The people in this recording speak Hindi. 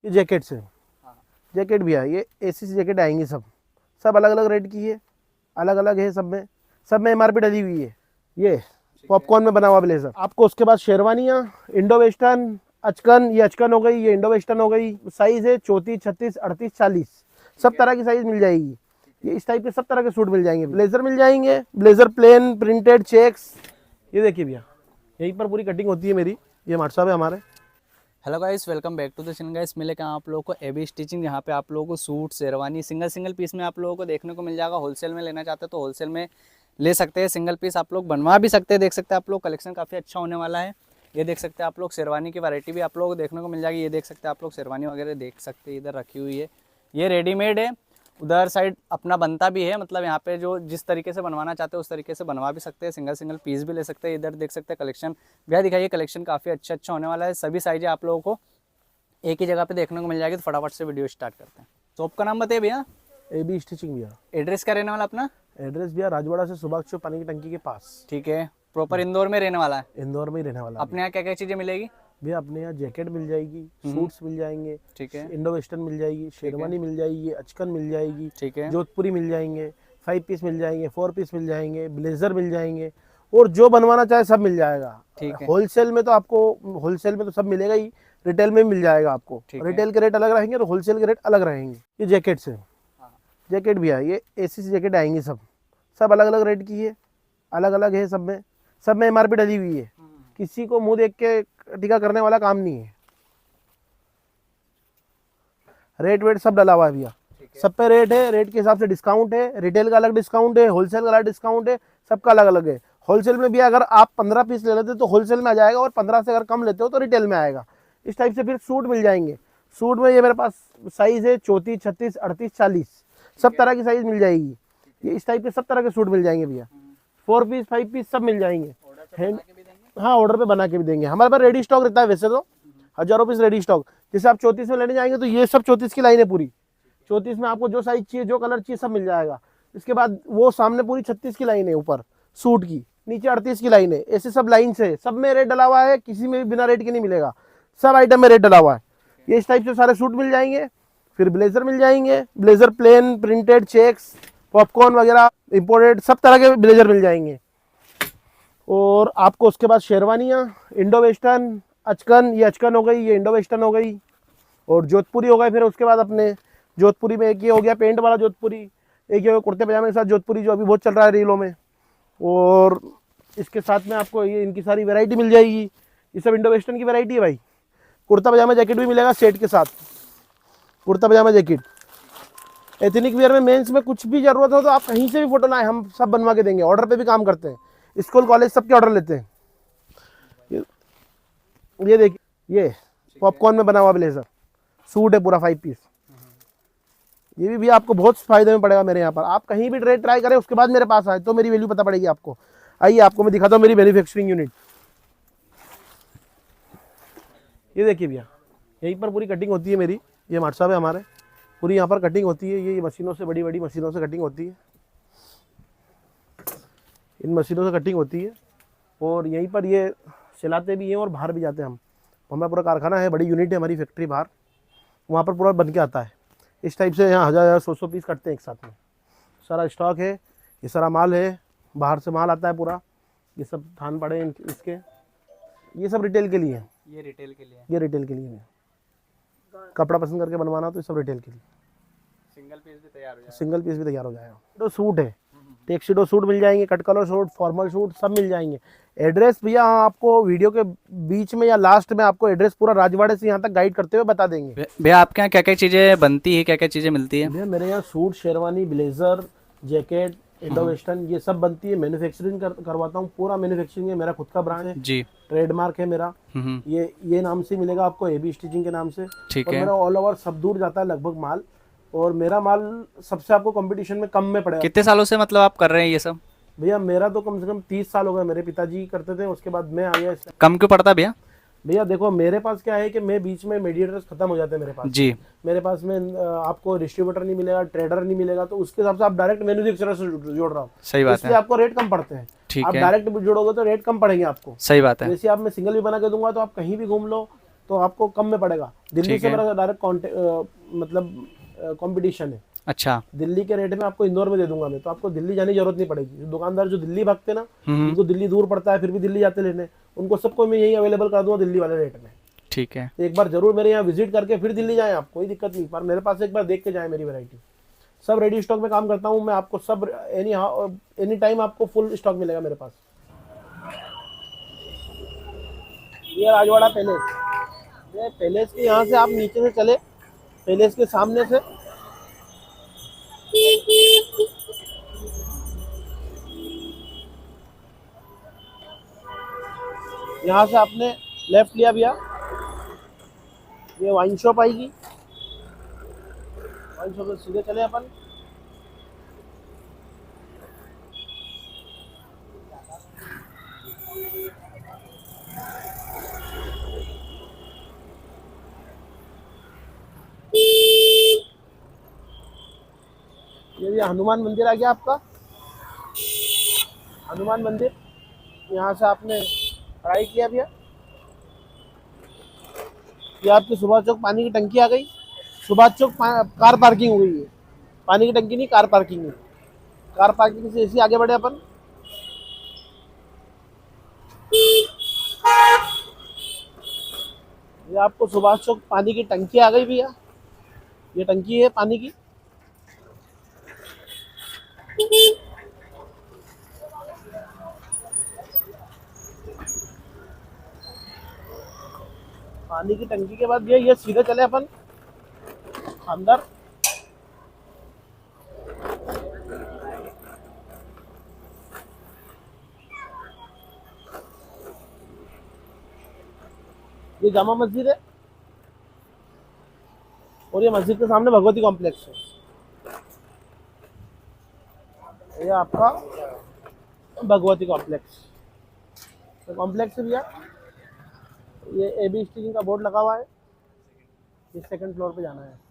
ये जैकेट्स है, जैकेट भी है, ये एसी जैकेट आएंगी सब सब अलग अलग रेट की है, अलग अलग है, सब में एमआरपी डली हुई है। ये पॉपकॉर्न में बना हुआ ब्लेजर आपको। उसके बाद शेरवानियाँ, इंडो वेस्टर्न, अचकन, ये अचकन हो गई, ये इंडो वेस्टर्न हो गई। साइज है 34, 36, 38, 40, सब तरह की साइज मिल जाएगी। ये इस टाइप के सब तरह के सूट मिल जाएंगे। ब्लेजर मिल जाएंगे, ब्लेजर प्लेन प्रिंटेड चेक्स। ये देखिए भैया, यहीं पर पूरी कटिंग होती है मेरी। ये मार्ट साहब है हमारे। Hello guys, welcome back to the channel. Guys मिले क्या आप लोगों को एबी स्टिचिंग, यहाँ पे आप लोगों को सूट शेरवानी सिंगल पीस में आप लोगों को देखने को मिल जाएगा। होलसेल में लेना चाहते हैं तो होलसेल में ले सकते हैं, सिंगल पीस आप लोग बनवा भी सकते हैं। देख सकते हैं आप लोग, कलेक्शन काफ़ी अच्छा होने वाला है। ये देख सकते हैं आप लोग, शेरवानी की वैरायटी भी आप लोगों को देखने को मिल जाएगी। ये देख सकते हैं आप लोग, शेरवानी वगैरह देख सकते हैं, इधर रखी हुई है। ये रेडीमेड है, उधर साइड अपना बनता भी है। मतलब यहाँ पे जो जिस तरीके से बनवाना चाहते हैं उस तरीके से बनवा भी सकते हैं, सिंगल पीस भी ले सकते हैं। इधर देख सकते हैं कलेक्शन, भैया दिखाइए, कलेक्शन काफ़ी अच्छा होने वाला है। सभी साइजें आप लोगों को एक ही जगह पे देखने को मिल जाएगी। तो फटाफट से वीडियो स्टार्ट करते हैं। शॉप का नाम बताइए भैया। एबी स्टिचिंग भैया। एड्रेस क्या रहने वाला अपना? एड्रेस भैया राजवाड़ा से सुभाष चौक पानी की टंकी के पास। ठीक है, प्रॉपर इंदौर में रहने वाला है। इंदौर में ही रहने वाला है। अपने यहाँ क्या क्या चीज़ें मिलेगी भैया अपने यहाँ जैकेट मिल जाएगी, सूट्स मिल जाएंगे, ठीक है, इंडो वेस्टर्न मिल जाएगी, शेरवानी मिल जाएगी, अचकन मिल जाएगी, ठीक है, जोधपुरी मिल जाएंगे, 5 पीस मिल जाएंगे, 4 पीस मिल जाएंगे, ब्लेजर मिल जाएंगे, और जो बनवाना चाहे सब मिल जाएगा। ठीक है, होलसेल में तो आपको, होलसेल में तो सब मिलेगा ही, रिटेल में भी मिल जाएगा आपको। ठीक है। रिटेल के रेट अलग रहेंगे और होलसेल के रेट अलग रहेंगे। ये जैकेट्स है, जैकेट भी है, ये एसी जैकेट आएंगी सब सब अलग अलग रेट की है, अलग अलग है, सब में एमआरपी डली हुई है। किसी को मुंह देख के टीका करने वाला काम नहीं है। रेट वेट सब डला हुआ है भैया, सब पे रेट है, रेट के हिसाब से डिस्काउंट है। रिटेल का अलग डिस्काउंट है, होलसेल का अलग डिस्काउंट है, सबका अलग अलग है। होलसेल में भी अगर आप 15 पीस ले लेते तो होलसेल में आ जाएगा, और 15 से अगर कम लेते हो तो रिटेल में आएगा। इस टाइप से फिर सूट मिल जाएंगे। सूट में ये मेरे पास साइज है 34, 36, 38, 40, सब तरह की साइज मिल जाएगी। ये इस टाइप के सब तरह के सूट मिल जाएंगे भैया। 4 पीस, 5 पीस सब मिल जाएंगे। हाँ, ऑर्डर पे बना के भी देंगे। हमारे पास रेडी स्टॉक रहता है, वैसे तो हजारों पीस रेडी स्टॉक। जैसे आप 34 में लेने जाएंगे तो ये सब 34 की लाइन है पूरी। 34 में आपको जो साइज चाहिए, जो कलर चाहिए, सब मिल जाएगा। इसके बाद वो सामने पूरी 36 की लाइन है ऊपर सूट की, नीचे 38 की लाइन है। ऐसे सब लाइन से, सब में रेट डला हुआ है, किसी में भी बिना रेट के नहीं मिलेगा। सब आइटम में रेट डला हुआ है। ये इस टाइप से सारे सूट मिल जाएंगे। फिर ब्लेजर मिल जाएंगे, blazer plain printed checks, popcorn वगैरह इम्पोर्टेड, सब तरह के ब्लेजर मिल जाएंगे। और आपको उसके बाद शेरवानियाँ, इंडो वेस्टर्न, अचकन, ये अचकन हो गई, ये इंडो वेस्टर्न हो गई, और जोधपुरी हो गए। फिर उसके बाद अपने जोधपुरी में एक ये हो गया हो वाला जोधपुरी, एक ये कुर्ते पजामे के साथ जोधपुरी, जो अभी बहुत चल रहा है रीलों में। और इसके साथ में आपको ये इनकी सारी वैरायटी मिल जाएगी। ये सब इंडो वेस्टर्न की वैरायटी है भाई। कुर्ता पजामा जैकेट भी मिलेगा सेट के साथ, कुर्ता पजामा जैकेट। एथनिक वेयर में, मेंस में कुछ भी जरूरत हो तो आप कहीं से भी फोटो लाएं, हम सब बनवा के देंगे। ऑर्डर पे भी काम करते हैं, स्कूल कॉलेज सबके ऑर्डर लेते हैं। ये देखिए, ये पॉपकॉर्न में बना हुआ ब्लेजर सूट है पूरा 5 पीस। ये भी आपको बहुत फायदे में पड़ेगा मेरे यहाँ पर। आप कहीं भी ट्रेड ट्राई करें, उसके बाद मेरे पास आए तो मेरी वैल्यू पता पड़ेगी आपको। आइए आपको मैं दिखाता हूँ मेरी मैन्युफैक्चरिंग यूनिट। ये देखिए भैया, यहीं पर पूरी कटिंग होती है मेरी। ये मार्ट साहब है हमारे, पूरी यहाँ पर कटिंग होती है। ये मशीनों से, बड़ी बड़ी मशीनों से कटिंग होती है। इन मशीनों से कटिंग होती है, और यहीं पर ये सिलाते भी हैं और बाहर भी जाते हैं हम। हमारा पूरा कारखाना है, बड़ी यूनिट है हमारी, फैक्ट्री बाहर, वहाँ पर पूरा बन के आता है। इस टाइप से यहाँ 1000 100 पीस कटते हैं एक साथ में। सारा स्टॉक है, ये सारा माल है, बाहर से माल आता है पूरा। ये सब थान पड़े इसके, ये सब रिटेल के लिए है। ये रिटेल के लिए, ये रिटेल के लिए है। कपड़ा पसंद करके बनवाना तो ये सब रिटेल के लिए। सिंगल पीस भी तैयार हो जाएगा, सिंगल पीस भी तैयार हो जाएगा। तो सूट है, टेक्सिडो सूट मिल जाएंगे, cut colour suit, formal suit, सब मिल जाएंगे। एड्रेस भैया आपको वीडियो के बीच में या लास्ट में आपको एड्रेस पूरा राजवाड़े से यहाँ तक गाइड करते हुए बता देंगे। भैया आपके यहाँ क्या क्या चीज़ें बनती है, क्या क्या चीज़ें मिलती है? भैया मेरे यहाँ suit, sherwani, blazer, jacket, Indo western, ये सब बनती है। मैन्युफैक्चरिंग करवाता हूँ, पूरा मैन्युफैक्चरिंग है, मेरा खुद का ब्रांड है जी, ट्रेडमार्क है मेरा। ये नाम से मिलेगा आपको, एबी स्टिचिंग के नाम से। ठीक और है। मेरा ऑल ओवर सब दूर जाता है लगभग माल, और मेरा माल सबसे आपको कंपटीशन में कम में पड़ेगा। कितने सालों से मतलब आप कर रहे हैं ये सब? भैया मेरा तो कम से कम 30 साल हो गए। मेरे पिताजी करते थे, उसके बाद मैं आ गया। कम क्यों पड़ता भैया? भैया देखो, मेरे पास क्या है कि मैं बीच में मीडिएटर्स खत्म हो जाते हैं मेरे पास। जी, मेरे पास में आपको डिस्ट्रीब्यूटर नहीं मिलेगा, ट्रेडर नहीं मिलेगा, तो उसके हिसाब से आप डायरेक्ट मैन्युफैक्चरर से जोड़ रहा हूँ। सही बात इसलिए है, आपको रेट कम पड़ते हैं। ठीक आप है, डायरेक्ट जोड़ोगे तो रेट कम पड़ेंगे आपको। सही बात है। जैसे आप मैं सिंगल भी बना के दूंगा तो आप कहीं भी घूम लो, तो आपको कम में पड़ेगा। दिल्ली ठीक से है। मेरा डायरेक्ट मतलब कंपटीशन है। अच्छा। दिल्ली के रेट में आपको इंदौर में दे दूंगा मैं, तो आपको दिल्ली जाने की जरूरत नहीं पड़ेगी। दुकानदार जो दिल्ली भागते ना, जिनको दिल्ली दूर पड़ता है फिर भी दिल्ली जाते लेने, उनको सबको मैं यही अवेलेबल कर दूंगा दिल्ली वाले रेट में। ठीक है। तो एक बार जरूर मेरे यहाँ विजिट करके फिर दिल्ली जाएं आप, कोई दिक्कत नहीं, पर मेरे पास एक बार देख के जाएं मेरी वैरायटी। सब रेडी स्टॉक में काम करता हूँ मैं, आपको सब एनी टाइम आपको फुल स्टॉक मिलेगा मेरे पास। ये राजवाड़ा पैलेस, ये पैलेस के यहाँ से आप नीचे से चले, पैलेस के सामने से यहाँ से आपने लेफ्ट लिया भैया, ये वाइन शॉप आएगी। वाइन शॉप से सीधे चले अपन, ये भैया हनुमान मंदिर आ गया आपका। हनुमान मंदिर, यहाँ से आपने राइट लिया भैया, ये आपकी सुभाष चौक पानी की टंकी आ गई। सुभाष चौक कार पार्किंग हुई है, पानी की टंकी नहीं, कार पार्किंग है। कार पार्किंग से ऐसे आगे बढ़े अपन, ये आपको सुभाष चौक पानी की टंकी आ गई भैया, ये टंकी है पानी की। पानी की टंकी के बाद ये सीधे चले अपन अंदर, ये जामा मस्जिद है और ये मस्जिद के सामने भगवती कॉम्प्लेक्स है। ये आपका भगवती कॉम्प्लेक्स, तो कॉम्प्लेक्स है भैया। ये एबी स्टीचिंग का बोर्ड लगा हुआ है, इस सेकंड फ्लोर पे जाना है।